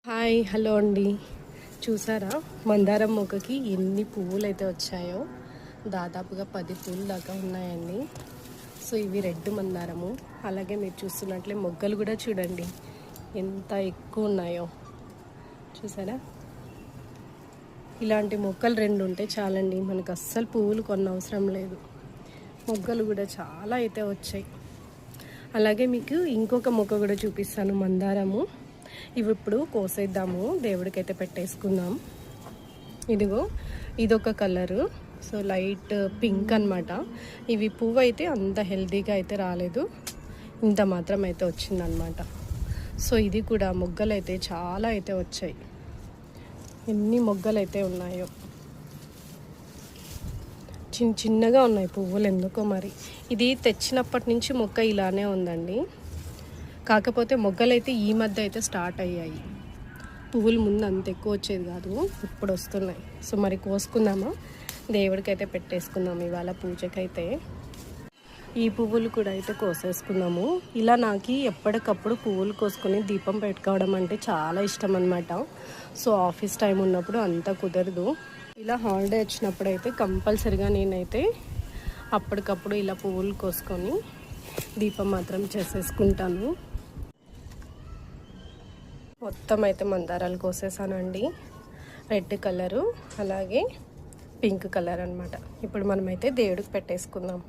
Hi hello అండి. చూసారా మందారం మొక్కకి ఎన్ని పువ్వులు అయితే వచ్చాయో? దాదాపుగా 10 పూలు దాకా ఉన్నాయండి. సో ఇవి రెడ్ మందారము. అలాగే మీరు చూస్తున్నట్లే మొగ్గలు కూడా చూడండి ఎంత ఎక్కువ ఉన్నాయో. చూసారా, ఇలాంటి మొక్కలు 2 ఉంటే చాలండి, మనకు అస్సలు పువ్వులు కొనవసరం లేదు. మొగ్గలు కూడా చాలా అయితే వచ్చాయి. అలాగే మీకు ఇంకొక మొక్క కూడా చూపిస్తాను, మందారము. ఇవి ఇప్పుడు కోసేద్దాము, దేవుడికైతే పెట్టేసుకుందాం. ఇదిగో ఇదొక కలరు, సో లైట్ పింక్ అనమాట. ఇవి పువ్వు అయితే అంత హెల్తీగా అయితే రాలేదు, ఇంత మాత్రం అయితే వచ్చిందనమాట. సో ఇది కూడా మొగ్గలు అయితే చాలా అయితే వచ్చాయి. ఎన్ని మొగ్గలు అయితే ఉన్నాయో, చిన్నగా ఉన్నాయి పువ్వులు, ఎందుకో మరి. ఇది తెచ్చినప్పటి నుంచి మొక్క ఇలానే ఉందండి. కాకపోతే మొగ్గలైతే ఈ మధ్య అయితే స్టార్ట్ అయ్యాయి. పువ్వులు ముందు అంత ఎక్కువ వచ్చేది కాదు, ఇప్పుడు వస్తున్నాయి. సో మరి కోసుకుందామా, దేవుడికైతే పెట్టేసుకుందాం ఇవాళ పూజకైతే. ఈ పువ్వులు కూడా అయితే కోసేసుకుందాము. ఇలా నాకు ఎప్పటికప్పుడు పువ్వులు కోసుకొని దీపం పెట్టుకోవడం అంటే చాలా ఇష్టం అనమాట. సో ఆఫీస్ టైం ఉన్నప్పుడు అంతా కుదరదు. ఇలా హాలిడే వచ్చినప్పుడు అయితే కంపల్సరిగా నేనైతే అప్పటికప్పుడు ఇలా పువ్వులు కోసుకొని దీపం మాత్రం చేసేసుకుంటాను. మొత్తం అయితే మందారాలు కోసేసానండి. రెడ్ కలరు అలాగే పింక్ కలర్ అనమాట. ఇప్పుడు మనమైతే దేవుడికి పెట్టేసుకుందాం.